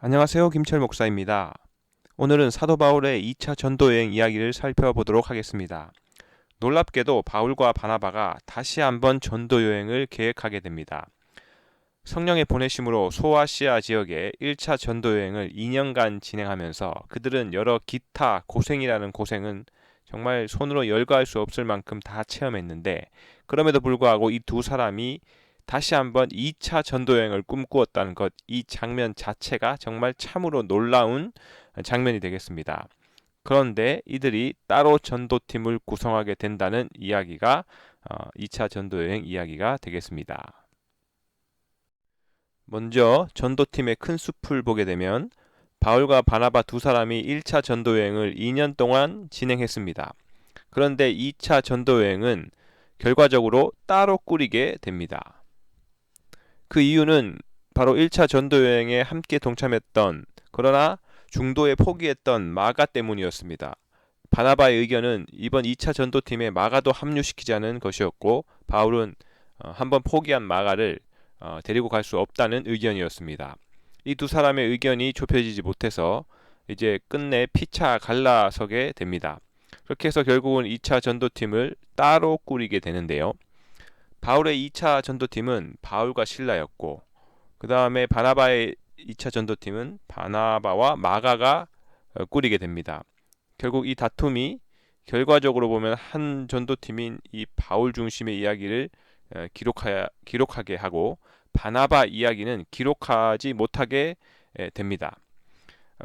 안녕하세요. 김철 목사입니다. 오늘은 사도 바울의 2차 전도 여행 이야기를 살펴보도록 하겠습니다. 놀랍게도 바울과 바나바가 다시 한번 전도 여행을 계획하게 됩니다. 성령의 보내심으로 소아시아 지역에 1차 전도 여행을 2년간 진행하면서 그들은 여러 기타 고생이라는 고생은 정말 손으로 열거할 수 없을 만큼 다 체험했는데, 그럼에도 불구하고 이 두 사람이 다시 한번 2차 전도 여행을 꿈꾸었다는 것, 이 장면 자체가 정말 참으로 놀라운 장면이 되겠습니다. 그런데 이들이 따로 전도팀을 구성하게 된다는 이야기가 2차 전도 여행 이야기가 되겠습니다. 먼저 전도팀의 큰 숲을 보게 되면 바울과 바나바 두 사람이 1차 전도 여행을 2년 동안 진행했습니다. 그런데 2차 전도 여행은 결과적으로 따로 꾸리게 됩니다. 그 이유는 바로 1차 전도 여행에 함께 동참했던, 그러나 중도에 포기했던 마가 때문이었습니다. 바나바의 의견은 이번 2차 전도팀에 마가도 합류시키자는 것이었고, 바울은 한번 포기한 마가를 데리고 갈 수 없다는 의견이었습니다. 이 두 사람의 의견이 좁혀지지 못해서 이제 끝내 피차 갈라서게 됩니다. 그렇게 해서 결국은 2차 전도팀을 따로 꾸리게 되는데요. 바울의 2차 전도팀은 바울과 실라였고, 그 다음에 바나바의 2차 전도팀은 바나바와 마가가 꾸리게 됩니다. 결국 이 다툼이 결과적으로 보면 한 전도팀인 이 바울 중심의 이야기를 기록하게 하고, 바나바 이야기는 기록하지 못하게 됩니다.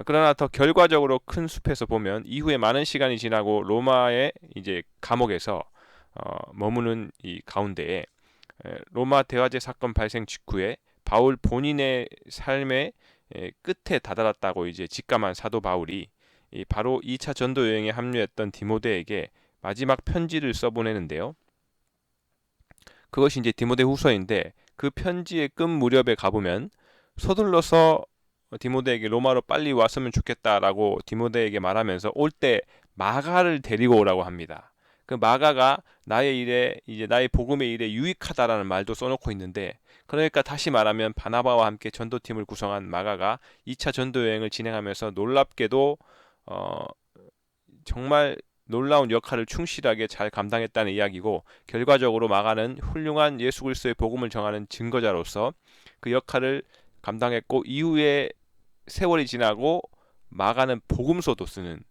그러나 더 결과적으로 큰 숲에서 보면 이후에 많은 시간이 지나고 로마의 이제 감옥에서 머무는 이 가운데에 로마 대화제 사건 발생 직후에 바울 본인의 삶의 끝에 다다랐다고 이제 직감한 사도 바울이 바로 2차 전도 여행에 합류했던 디모데에게 마지막 편지를 써보내는데요. 그것이 이제 디모데 후서인데, 그 편지의 끝 무렵에 가보면 서둘러서 디모데에게 로마로 빨리 왔으면 좋겠다라고 디모데에게 말하면서 올 때 마가를 데리고 오라고 합니다. 그 마가가 나의 일에, 이제 나의 복음의 일에 유익하다라는 말도 써놓고 있는데, 그러니까 다시 말하면 바나바와 함께 전도팀을 구성한 마가가 2차 전도 여행을 진행하면서 놀랍게도 어, 정말 놀라운 역할을 충실하게 잘 감당했다는 이야기고, 결과적으로 마가는 훌륭한 예수 그리스도의 복음을 전하는 증거자로서 그 역할을 감당했고, 이후에 세월이 지나고 마가는 복음서도 쓰는,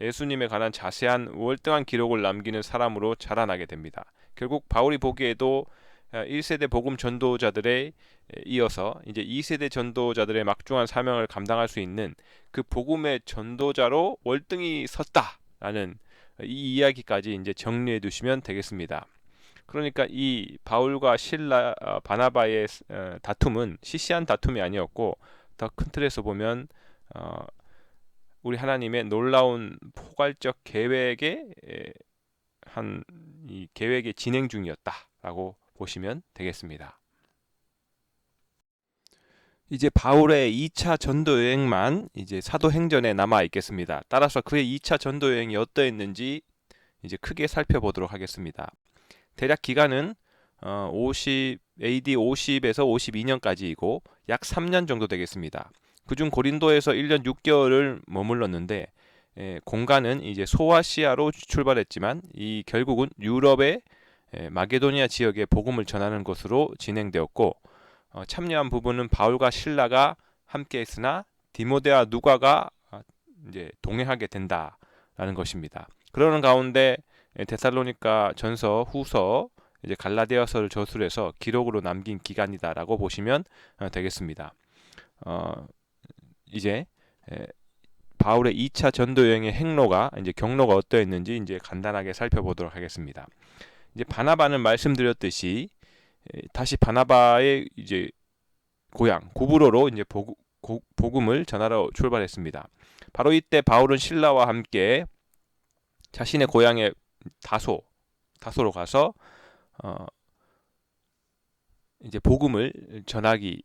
예수님에 관한 자세한 월등한 기록을 남기는 사람으로 자라나게 됩니다. 결국 바울이 보기에도 1세대 복음 전도자들에 이어서 이제 2세대 전도자들의 막중한 사명을 감당할 수 있는 그 복음의 전도자로 월등히 섰다라는 이 이야기까지 이제 정리해 두시면 되겠습니다. 그러니까 이 바울과 실라 바나바의 다툼은 시시한 다툼이 아니었고, 더 큰 틀에서 보면 우리 하나님의 놀라운 포괄적 계획의 한 이 계획의 진행 중이었다라고 보시면 되겠습니다. 이제 바울의 2차 전도 여행만 이제 사도행전에 남아 있겠습니다. 따라서 그의 2차 전도 여행이 어떠했는지 이제 크게 살펴보도록 하겠습니다. 대략 기간은 AD 50에서 52년까지이고 약 3년 정도 되겠습니다. 그중 고린도에서 1년 6개월을 머물렀는데, 공간은 이제 소아시아로 출발했지만 이 결국은 유럽의 마게도니아 지역에 복음을 전하는 것으로 진행되었고, 참여한 부분은 바울과 실라가 함께했으나 디모데와 누가가 이제 동행하게 된다라는 것입니다. 그러는 가운데 데살로니가 전서, 후서, 이제 갈라디아서를 저술해서 기록으로 남긴 기간이다라고 보시면 되겠습니다. 이제 바울의 2차 전도 여행의 행로가, 이제 경로가 어떠했는지 이제 간단하게 살펴보도록 하겠습니다. 이제 바나바는 말씀드렸듯이 다시 바나바의 이제 고향 구브로로 이제 복음을 전하러 출발했습니다. 바로 이때 바울은 실라와 함께 자신의 고향의 다소로 가서 이제 복음을 전하기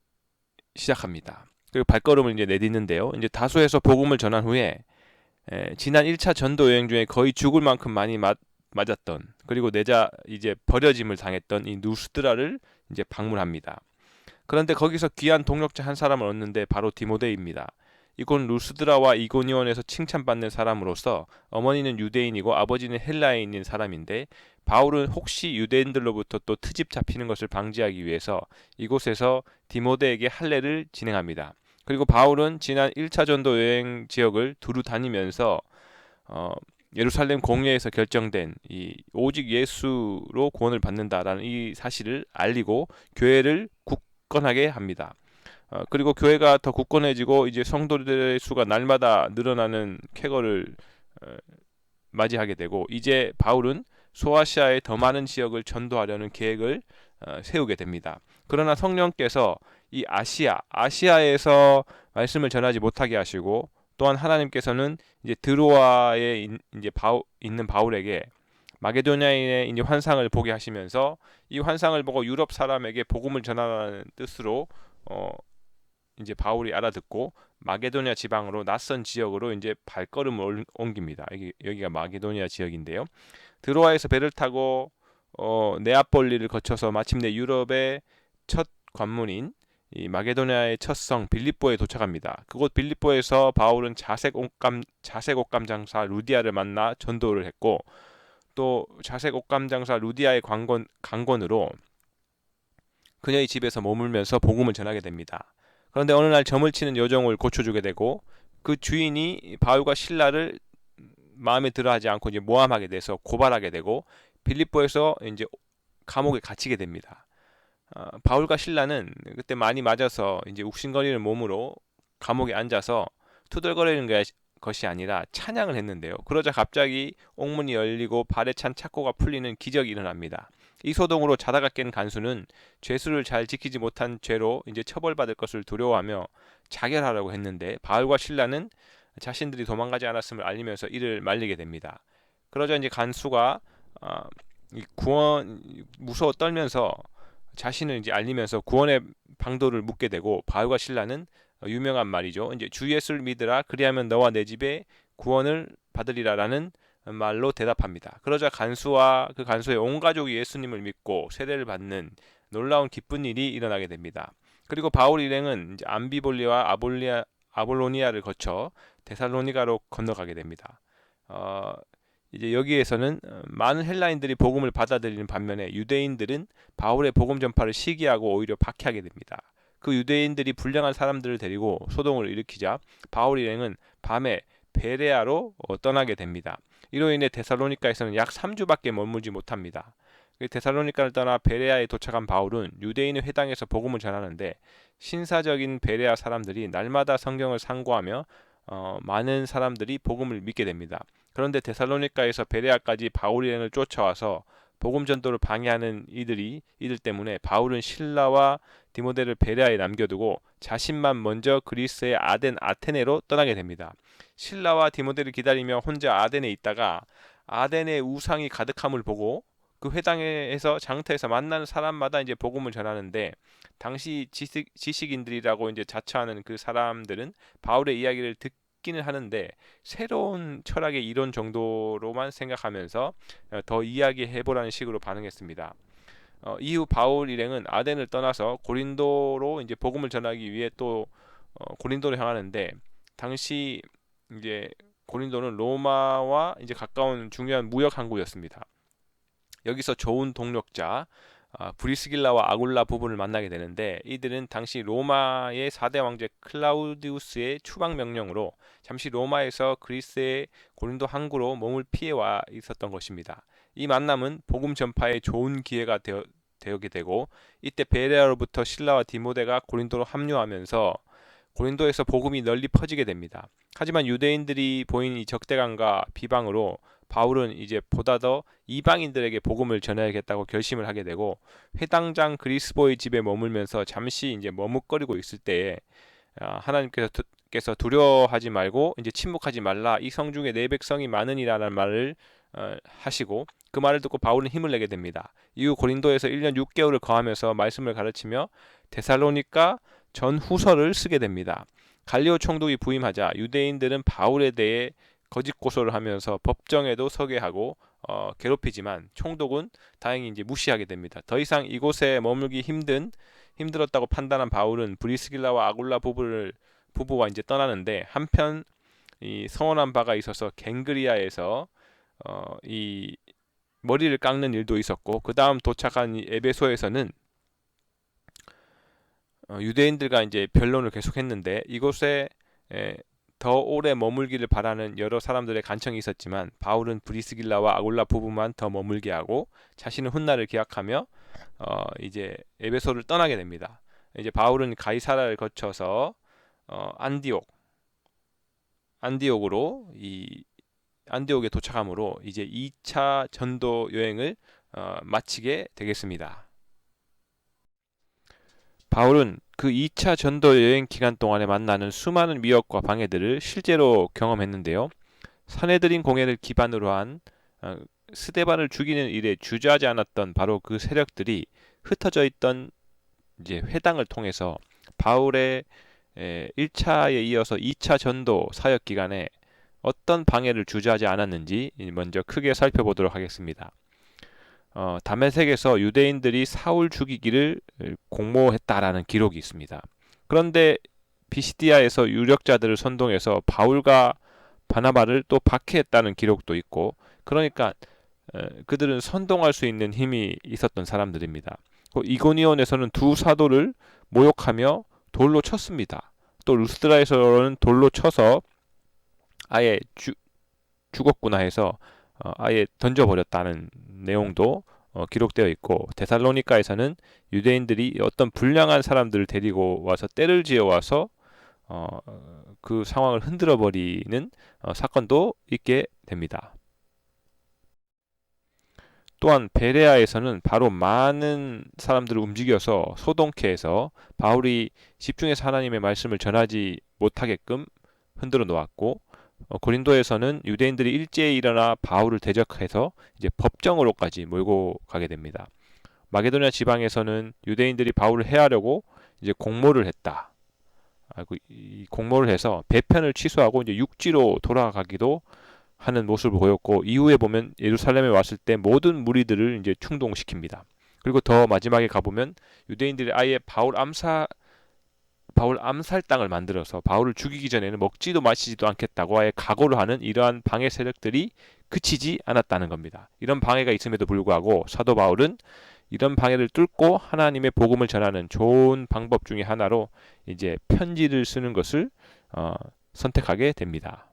시작합니다. 그리고 발걸음을 이제 내딛는데요. 이제 다소에서 복음을 전한 후에 지난 1차 전도 여행 중에 거의 죽을 만큼 많이 맞았던, 그리고 내자 이제 버려짐을 당했던 이 누스드라를 이제 방문합니다. 그런데 거기서 귀한 동역자 한 사람을 얻는데 바로 디모데입니다. 이곳 루스드라와 이고니온에서 칭찬받는 사람으로서 어머니는 유대인이고 아버지는 헬라인인 사람인데 바울은 혹시 유대인들로부터 또 트집 잡히는 것을 방지하기 위해서 이곳에서 디모데에게 할례를 진행합니다. 그리고 바울은 지난 1차 전도 여행 지역을 두루 다니면서 어, 예루살렘 공회에서 결정된 이 오직 예수로 구원을 받는다라는 이 사실을 알리고 교회를 굳건하게 합니다. 그리고 교회가 더 굳건해지고 이제 성도들의 수가 날마다 늘어나는 쾌거를 어, 맞이하게 되고 이제 바울은 소아시아의 더 많은 지역을 전도하려는 계획을 세우게 됩니다. 그러나 성령께서 이 아시아에서 말씀을 전하지 못하게 하시고 또한 하나님께서는 이제 드로아에 이제 있는 바울에게 마게도냐인의 이제 환상을 보게 하시면서 이 환상을 보고 유럽 사람에게 복음을 전하라는 뜻으로 이제 바울이 알아듣고 마게도냐 지방으로 낯선 지역으로 이제 발걸음을 옮깁니다. 여기가 마게도냐 지역인데요. 드로아에서 배를 타고 네아폴리를 거쳐서 마침내 유럽의 첫 관문인 이 마게도냐의 첫 성 빌립보에 도착합니다. 그곳 빌립보에서 바울은 자색 옷감 장사 루디아를 만나 전도를 했고 또 자색 옷감 장사 루디아의 강권으로 그녀의 집에서 머물면서 복음을 전하게 됩니다. 그런데 어느 날 점을 치는 여종을 고쳐주게 되고 그 주인이 바울과 실라를 마음에 들어하지 않고 이제 모함하게 돼서 고발하게 되고 빌립보에서 이제 감옥에 갇히게 됩니다. 바울과 실라는 그때 많이 맞아서 이제 욱신거리는 몸으로 감옥에 앉아서 투덜거리는 것이 아니라 찬양을 했는데요. 그러자 갑자기 옥문이 열리고 발에 찬 착고가 풀리는 기적이 일어납니다. 이 소동으로 자다가 깬 간수는 죄수를 잘 지키지 못한 죄로 이제 처벌받을 것을 두려워하며 자결하라고 했는데 바울과 실라는 자신들이 도망가지 않았음을 알리면서 이를 말리게 됩니다. 그러자 이제 간수가 구원 무서워 떨면서 자신을 이제 알리면서 구원의 방도를 묻게 되고 바울과 실라는 유명한 말이죠. 이제 주 예수를 믿으라 그리하면 너와 내 집에 구원을 받으리라라는 말로 대답합니다. 그러자 간수와 그 간수의 온 가족이 예수님을 믿고 세례를 받는 놀라운 기쁜 일이 일어나게 됩니다. 그리고 바울 일행은 이제 암비볼리와 아볼로니아를 거쳐 데살로니가로 건너가게 됩니다. 이제 여기에서는 많은 헬라인들이 복음을 받아들이는 반면에 유대인들은 바울의 복음 전파를 시기하고 오히려 박해하게 됩니다. 그 유대인들이 불량한 사람들을 데리고 소동을 일으키자 바울 일행은 밤에 베레아로 떠나게 됩니다. 이로 인해 데살로니가에서는 약 3주밖에 머물지 못합니다. 데살로니가를 떠나 베레아에 도착한 바울은 유대인의 회당에서 복음을 전하는데 신사적인 베레아 사람들이 날마다 성경을 상고하며 많은 사람들이 복음을 믿게 됩니다. 그런데 데살로니가에서 베레아까지 바울 일행을 쫓아와서 복음 전도를 방해하는 이들 때문에 바울은 실라와 디모데를 베레아에 남겨두고 자신만 먼저 그리스의 아테네로 떠나게 됩니다. 실라와 디모데를 기다리며 혼자 아덴에 있다가 아덴의 우상이 가득함을 보고 그 회당에서 장터에서 만나는 사람마다 이제 복음을 전하는데 당시 지식인들이라고 이제 자처하는 그 사람들은 바울의 이야기를 듣기는 하는데 새로운 철학의 이론 정도로만 생각하면서 더 이야기해보라는 식으로 반응했습니다. 이후 바울 일행은 아덴을 떠나서 고린도로 이제 복음을 전하기 위해 또 고린도로 향하는데 당시 이제 고린도는 로마와 이제 가까운 중요한 무역 항구였습니다. 여기서 좋은 동력자 브리스길라와 아굴라 부부를 만나게 되는데 이들은 당시 로마의 4대 왕제 클라우디우스의 추방 명령으로 잠시 로마에서 그리스의 고린도 항구로 몸을 피해 와 있었던 것입니다. 이 만남은 복음 전파에 좋은 기회가 되게 되고 이때 베레아로부터 실라와 디모데가 고린도로 합류하면서 고린도에서 복음이 널리 퍼지게 됩니다. 하지만 유대인들이 보인 이 적대감과 비방으로 바울은 이제 보다 더 이방인들에게 복음을 전해야겠다고 결심을 하게 되고 회당장 그리스보의 집에 머물면서 잠시 이제 머뭇거리고 있을 때에 하나님께서 두려워하지 말고 이제 침묵하지 말라 이 성 중에 내 백성이 많으니라는 말을 하시고 그 말을 듣고 바울은 힘을 내게 됩니다. 이후 고린도에서 1년 6개월을 거하면서 말씀을 가르치며 데살로니가 전후서를 쓰게 됩니다. 갈리오 총독이 부임하자 유대인들은 바울에 대해 거짓 고소를 하면서 법정에도 서게 하고 괴롭히지만 총독은 다행히 이제 무시하게 됩니다. 더 이상 이곳에 머물기 힘들었다고 판단한 바울은 브리스길라와 아굴라 부부를 부부와 이제 떠나는데, 한편 이 서운한 바가 있어서 갱그리아에서 이 머리를 깎는 일도 있었고, 그 다음 도착한 이 에베소에서는 유대인들과 이제 변론을 계속했는데, 이곳에 더 오래 머물기를 바라는 여러 사람들의 간청이 있었지만, 바울은 브리스길라와 아굴라 부부만 더 머물게 하고 자신은 훗날을 기약하며 이제 에베소를 떠나게 됩니다. 이제 바울은 가이사라를 거쳐서 안디옥으로 안디옥에 도착함으로 이제 2차 전도 여행을 마치게 되겠습니다. 바울은 그 2차 전도 여행 기간 동안에 만나는 수많은 미혹과 방해들을 실제로 경험했는데요. 산헤드린 공회를 기반으로 한 스데반을 죽이는 일에 주저하지 않았던 바로 그 세력들이 흩어져 있던 이제 회당을 통해서 바울의 1차에 이어서 2차 전도 사역 기간에 어떤 방해를 주저하지 않았는지 먼저 크게 살펴보도록 하겠습니다. 다메섹에서 유대인들이 사울 죽이기를 공모했다라는 기록이 있습니다. 그런데 비시디아에서 유력자들을 선동해서 바울과 바나바를 또 박해했다는 기록도 있고, 그러니까 그들은 선동할 수 있는 힘이 있었던 사람들입니다. 이고니온에서는 두 사도를 모욕하며 돌로 쳤습니다. 또 루스드라에서는 돌로 쳐서 아예 죽었구나 해서 아예 던져버렸다는 내용도 기록되어 있고, 데살로니가에서는 유대인들이 어떤 불량한 사람들을 데리고 와서 때를 지어 와서 그 상황을 흔들어 버리는 사건도 있게 됩니다. 또한 베레아에서는 바로 많은 사람들을 움직여서 소동케 해서 바울이 집중해서 하나님의 말씀을 전하지 못하게끔 흔들어 놓았고, 고린도에서는 유대인들이 일제히 일어나 바울을 대적해서 이제 법정으로까지 몰고 가게 됩니다. 마게도냐 지방에서는 유대인들이 바울을 해하려고 이제 공모를 했다. 이 공모를 해서 배편을 취소하고 이제 육지로 돌아가기도 하는 모습을 보였고, 이후에 보면 예루살렘에 왔을 때 모든 무리들을 이제 충동시킵니다. 그리고 더 마지막에 가보면 유대인들이 아예 바울 암살당을 만들어서 바울을 죽이기 전에는 먹지도 마시지도 않겠다고 아예 각오를 하는 이러한 방해 세력들이 그치지 않았다는 겁니다. 이런 방해가 있음에도 불구하고 사도 바울은 이런 방해를 뚫고 하나님의 복음을 전하는 좋은 방법 중에 하나로 이제 편지를 쓰는 것을 선택하게 됩니다.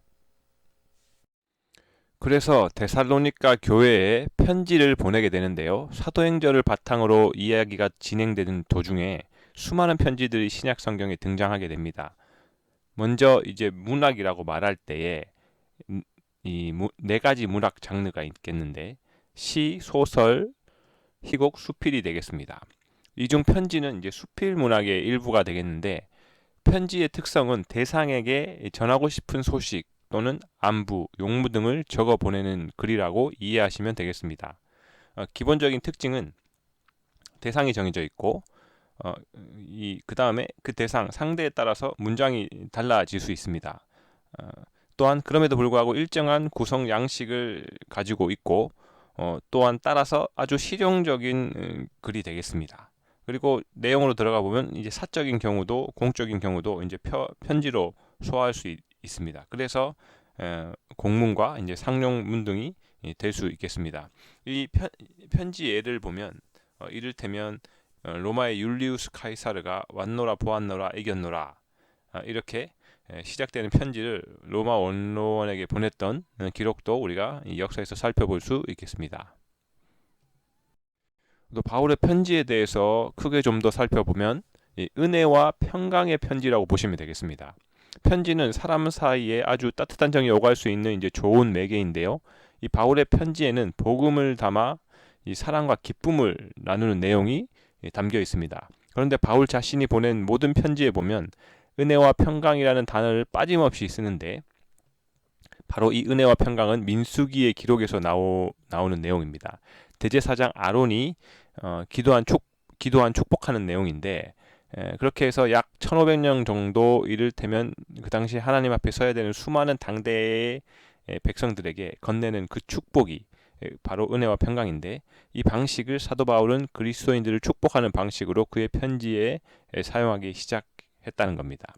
그래서 데살로니가 교회에 편지를 보내게 되는데요. 사도행전을 바탕으로 이야기가 진행되는 도중에 수많은 편지들이 신약 성경에 등장하게 됩니다. 먼저 이제 문학이라고 말할 때에 이 네 가지 문학 장르가 있겠는데, 시, 소설, 희곡, 수필이 되겠습니다. 이 중 편지는 이제 수필 문학의 일부가 되겠는데, 편지의 특성은 대상에게 전하고 싶은 소식 또는 안부, 용무 등을 적어 보내는 글이라고 이해하시면 되겠습니다. 기본적인 특징은 대상이 정해져 있고, 그 다음에 그 대상, 상대에 따라서 문장이 달라질 수 있습니다. 또한 그럼에도 불구하고 일정한 구성 양식을 가지고 있고, 또한 따라서 아주 실용적인 글이 되겠습니다. 그리고 내용으로 들어가 보면 이제 사적인 경우도 공적인 경우도 이제 편지로 소화할 수 있습니다. 그래서 공문과 이제 상용문 등이 될 수 있겠습니다. 이 편지 예를 보면 이를테면 로마의 율리우스 카이사르가 왔노라 보았노라 이겼노라 이렇게 시작되는 편지를 로마 원로원에게 보냈던 기록도 우리가 이 역사에서 살펴볼 수 있겠습니다. 또 바울의 편지에 대해서 크게 좀 더 살펴보면 은혜와 평강의 편지라고 보시면 되겠습니다. 편지는 사람 사이에 아주 따뜻한 정이 오갈 수 있는 이제 좋은 매개인데요. 이 바울의 편지에는 복음을 담아 이 사랑과 기쁨을 나누는 내용이 담겨 있습니다. 그런데 바울 자신이 보낸 모든 편지에 보면 은혜와 평강이라는 단어를 빠짐없이 쓰는데, 바로 이 은혜와 평강은 민수기의 기록에서 나오는 내용입니다. 대제사장 아론이 기도한 축복하는 내용인데, 그렇게 해서 약 1500년 정도 이를테면 그 당시 하나님 앞에 서야 되는 수많은 당대의 백성들에게 건네는 그 축복이 바로 은혜와 평강인데, 이 방식을 사도 바울은 그리스도인들을 축복하는 방식으로 그의 편지에 사용하기 시작했다는 겁니다.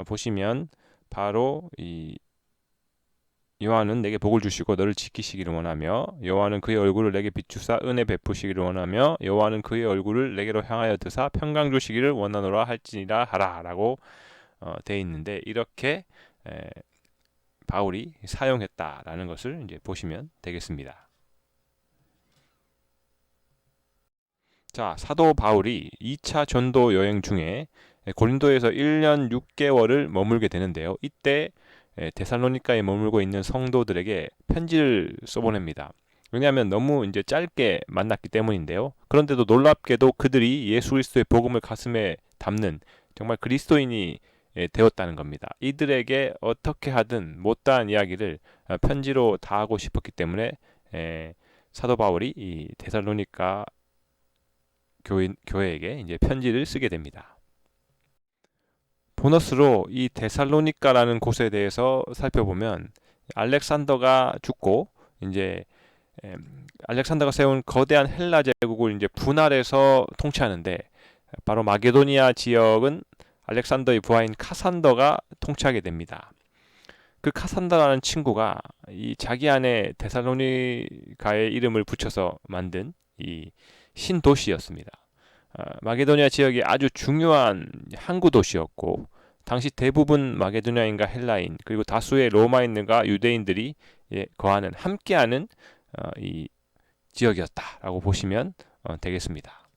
보시면 바로 이 여호와는 내게 복을 주시고 너를 지키시기를 원하며 여호와는 그의 얼굴을 내게 비추사 은혜 베푸시기를 원하며 여호와는 그의 얼굴을 내게로 향하여 드사 평강 주시기를 원하노라 할지니라 하라라고 돼 있는데 이렇게 바울이 사용했다라는 것을 이제 보시면 되겠습니다. 자, 사도 바울이 2차 전도 여행 중에 고린도에서 1년 6개월을 머물게 되는데요. 이때 데살로니가에 머물고 있는 성도들에게 편지를 써보냅니다. 왜냐하면 너무 이제 짧게 만났기 때문인데요. 그런데도 놀랍게도 그들이 예수 그리스도의 복음을 가슴에 담는 정말 그리스도인이 되었다는 겁니다. 이들에게 어떻게 하든 못다한 이야기를 편지로 다 하고 싶었기 때문에 사도 바울이 이 데살로니가 교회에게 이제 편지를 쓰게 됩니다. 보너스로 이 데살로니가라는 곳에 대해서 살펴보면 알렉산더가 죽고 이제 알렉산더가 세운 거대한 헬라 제국을 이제 분할해서 통치하는데 바로 마게도니아 지역은 알렉산더의 부하인 카산더가 통치하게 됩니다. 그 카산더라는 친구가 이 자기 안에 데살로니가의 이름을 붙여서 만든 이 신도시였습니다. 마게도니아 지역이 아주 중요한 항구 도시였고 당시 대부분 마게도니아인과 헬라인 그리고 다수의 로마인과 유대인들이 거하는 함께하는 이 지역이었다라고 보시면 되겠습니다.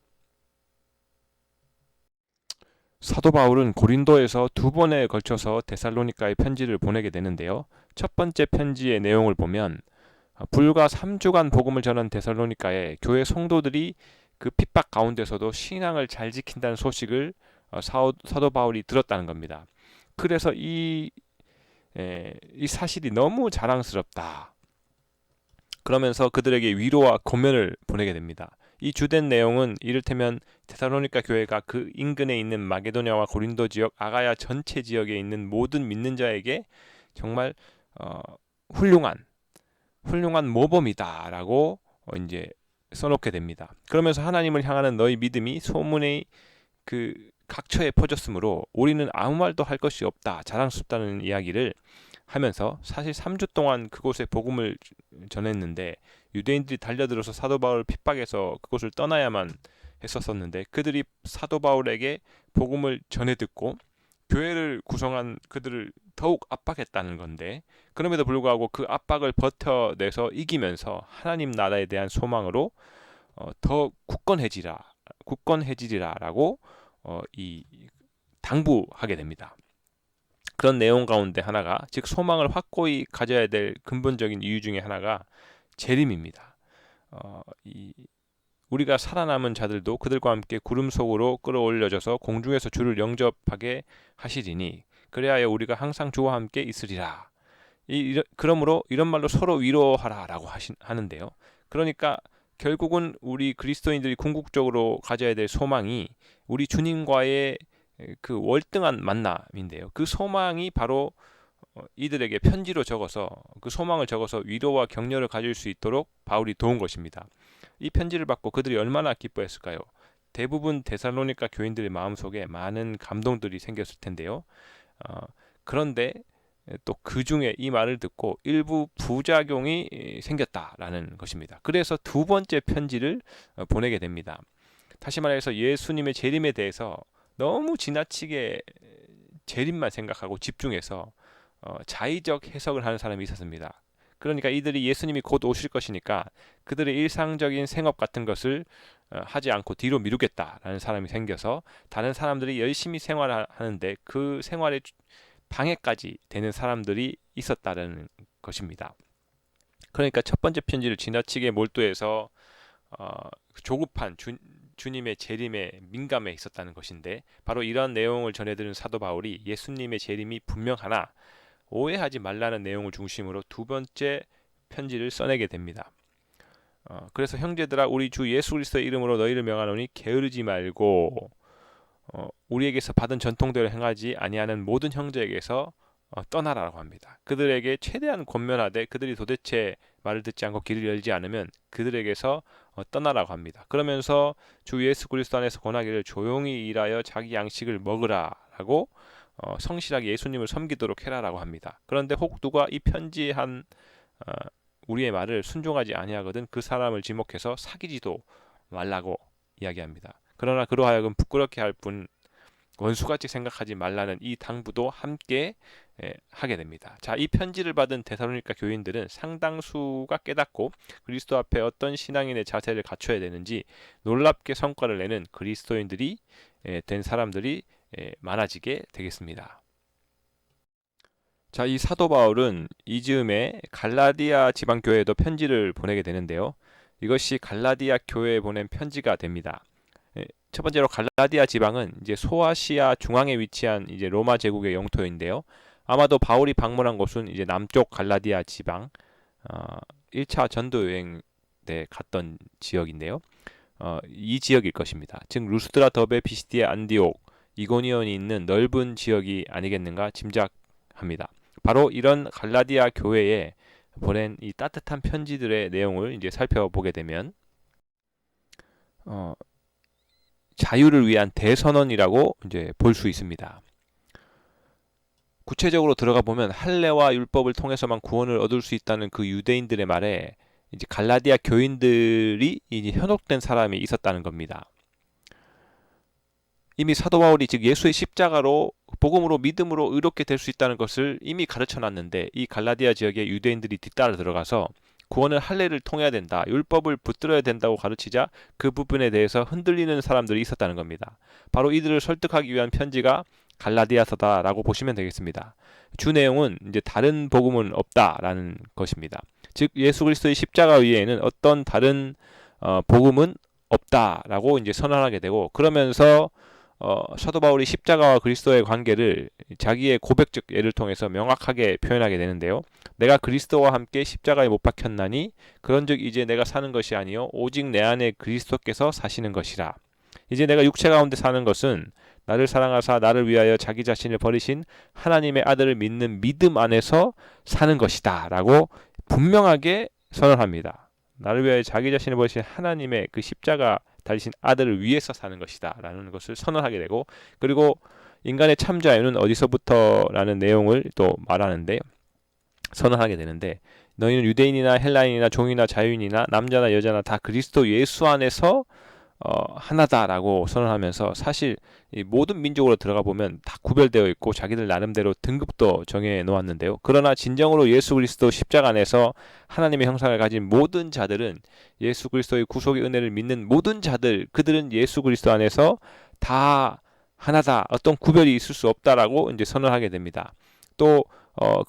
사도 바울은 고린도에서 두 번에 걸쳐서 데살로니가에 편지를 보내게 되는데요. 첫 번째 편지의 내용을 보면 불과 3주간 복음을 전한 데살로니가에 교회 성도들이 그 핍박 가운데서도 신앙을 잘 지킨다는 소식을 사도 바울이 들었다는 겁니다. 그래서 이 사실이 너무 자랑스럽다. 그러면서 그들에게 위로와 권면을 보내게 됩니다. 이 주된 내용은 이를테면 데살로니가 교회가 그 인근에 있는 마게도냐와 고린도 지역, 아가야 전체 지역에 있는 모든 믿는 자에게 정말 훌륭한 모범이다라고 이제 써놓게 됩니다. 그러면서 하나님을 향하는 너희 믿음이 소문의 그 각처에 퍼졌으므로 우리는 아무 말도 할 것이 없다, 자랑스럽다는 이야기를 하면서 사실 3주 동안 그곳에 복음을 전했는데 유대인들이 달려들어서 사도 바울을 핍박해서 그곳을 떠나야만 했었는데 그들이 사도 바울에게 복음을 전해 듣고 교회를 구성한 그들을 더욱 압박했다는 건데 그럼에도 불구하고 그 압박을 버텨내서 이기면서 하나님 나라에 대한 소망으로 더 굳건해지리라라고 이 당부하게 됩니다. 그런 내용 가운데 하나가 즉 소망을 확고히 가져야 될 근본적인 이유 중에 하나가 재림입니다. 우리가 살아남은 자들도 그들과 함께 구름 속으로 끌어올려져서 공중에서 주를 영접하게 하시리니 그래야 우리가 항상 주와 함께 있으리라. 그러므로 이런 말로 서로 위로하라라고 하는데요. 그러니까 결국은 우리 그리스도인들이 궁극적으로 가져야 될 소망이 우리 주님과의 그 월등한 만남인데요. 그 소망이 바로 이들에게 편지로 적어서 그 소망을 적어서 위로와 격려를 가질 수 있도록 바울이 도운 것입니다. 이 편지를 받고 그들이 얼마나 기뻐했을까요? 대부분 데살로니가 교인들의 마음속에 많은 감동들이 생겼을 텐데요. 그런데 또 그 중에 이 말을 듣고 일부 부작용이 생겼다라는 것입니다. 그래서 두 번째 편지를 보내게 됩니다. 다시 말해서 예수님의 재림에 대해서 너무 지나치게 재림만 생각하고 집중해서 자의적 해석을 하는 사람이 있었습니다. 그러니까 이들이 예수님이 곧 오실 것이니까 그들의 일상적인 생업 같은 것을 하지 않고 뒤로 미루겠다라는 사람이 생겨서 다른 사람들이 열심히 생활하는데 그 생활에 방해까지 되는 사람들이 있었다는 것입니다. 그러니까 첫 번째 편지를 지나치게 몰두해서 조급한 주님의 재림에 민감해 있었다는 것인데 바로 이런 내용을 전해드린 사도 바울이 예수님의 재림이 분명하나 오해하지 말라는 내용을 중심으로 두 번째 편지를 써내게 됩니다. 그래서 형제들아 우리 주 예수 그리스도의 이름으로 너희를 명하노니 게으르지 말고 우리에게서 받은 전통대로 행하지 아니하는 모든 형제에게서 떠나라라고 합니다. 그들에게 최대한 권면하되 그들이 도대체 말을 듣지 않고 길을 열지 않으면 그들에게서 떠나라고 합니다. 그러면서 주 예수 그리스도 안에서 권하기를 조용히 일하여 자기 양식을 먹으라라고 성실하게 예수님을 섬기도록 해라라고 합니다. 그런데 혹 누가 이 편지한 우리의 말을 순종하지 아니하거든 그 사람을 지목해서 사귀지도 말라고 이야기합니다. 그러나 그로 하여금 부끄럽게 할 뿐 원수같이 생각하지 말라는 이 당부도 함께 하게 됩니다. 자, 이 편지를 받은 데살로니가 교인들은 상당수가 깨닫고 그리스도 앞에 어떤 신앙인의 자세를 갖춰야 되는지 놀랍게 성과를 내는 그리스도인들이 된 사람들이 많아지게 되겠습니다. 자, 이 사도 바울은 이 즈음에 갈라디아 지방 교회에도 편지를 보내게 되는데요. 이것이 갈라디아 교회에 보낸 편지가 됩니다. 첫 번째로 갈라디아 지방은 이제 소아시아 중앙에 위치한 이제 로마 제국의 영토인데요. 아마도 바울이 방문한 곳은 이제 남쪽 갈라디아 지방 1차 전도 여행 때 갔던 지역인데요. 이 지역일 것입니다. 즉 루스드라, 더베, 피시디아, 안디옥, 이고니온이 있는 넓은 지역이 아니겠는가 짐작합니다. 바로 이런 갈라디아 교회에 보낸 이 따뜻한 편지들의 내용을 이제 살펴보게 되면 자유를 위한 대선언이라고 이제 볼 수 있습니다. 구체적으로 들어가 보면 할례와 율법을 통해서만 구원을 얻을 수 있다는 그 유대인들의 말에 이제 갈라디아 교인들이 이제 현혹된 사람이 있었다는 겁니다. 이미 사도 바울이 즉 예수의 십자가로 복음으로 믿음으로 의롭게 될 수 있다는 것을 이미 가르쳐 놨는데 이 갈라디아 지역의 유대인들이 뒤따라 들어가서 구원을 할례를 통해야 된다, 율법을 붙들어야 된다고 가르치자 그 부분에 대해서 흔들리는 사람들이 있었다는 겁니다. 바로 이들을 설득하기 위한 편지가 갈라디아서다라고 보시면 되겠습니다. 주 내용은 이제 다른 복음은 없다라는 것입니다. 즉 예수 그리스도의 십자가 위에는 어떤 다른 복음은 없다라고 이제 선언하게 되고, 그러면서 사도 바울이 십자가와 그리스도의 관계를 자기의 고백적 예를 통해서 명확하게 표현하게 되는데요. 내가 그리스도와 함께 십자가에 못 박혔나니 그런즉 이제 내가 사는 것이 아니요 오직 내 안에 그리스도께서 사시는 것이라. 이제 내가 육체 가운데 사는 것은 나를 사랑하사 나를 위하여 자기 자신을 버리신 하나님의 아들을 믿는 믿음 안에서 사는 것이다 라고 분명하게 선언합니다. 나를 위하여 자기 자신을 버리신 하나님의 그 십자가 달리신 아들을 위해서 사는 것이다 라는 것을 선언하게 되고, 그리고 인간의 참 자유는 어디서부터라는 내용을 또 말하는데 선언하게 되는데, 너희는 유대인이나 헬라인이나 종이나 자유인이나 남자나 여자나 다 그리스도 예수 안에서 하나다라고 선언하면서, 사실 이 모든 민족으로 들어가 보면 다 구별되어 있고 자기들 나름대로 등급도 정해 놓았는데요. 그러나 진정으로 예수 그리스도 십자가 안에서 하나님의 형상을 가진 모든 자들은, 예수 그리스도의 구속의 은혜를 믿는 모든 자들, 그들은 예수 그리스도 안에서 다 하나다, 어떤 구별이 있을 수 없다라고 이제 선언하게 됩니다. 또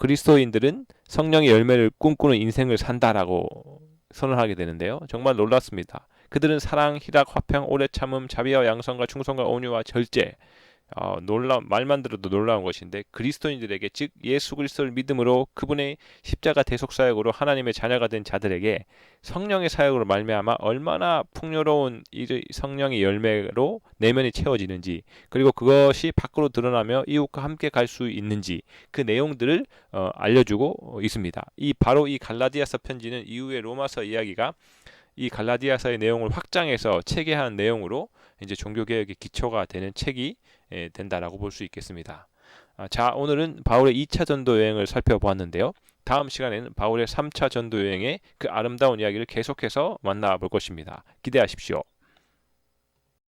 그리스도인들은 성령의 열매를 꿈꾸는 인생을 산다라고 선언하게 되는데요. 정말 놀랍습니다. 그들은 사랑, 희락, 화평, 오래 참음, 자비와 양선과 충성과 온유와 절제, 말만 들어도 놀라운 것인데, 그리스도인들에게 즉 예수 그리스도를 믿음으로 그분의 십자가 대속 사역으로 하나님의 자녀가 된 자들에게 성령의 사역으로 말미암아 얼마나 풍요로운 이 성령의 열매로 내면이 채워지는지, 그리고 그것이 밖으로 드러나며 이웃과 함께 갈 수 있는지, 그 내용들을 알려주고 있습니다. 바로 이 갈라디아서 편지는 이후에 로마서 이야기가 이 갈라디아서의 내용을 확장해서 체계한 내용으로 이제 종교개혁의 기초가 되는 책이 된다라고 볼 수 있겠습니다. 자, 오늘은 바울의 2차 전도 여행을 살펴보았는데요. 다음 시간에는 바울의 3차 전도 여행의 그 아름다운 이야기를 계속해서 만나볼 것입니다. 기대하십시오.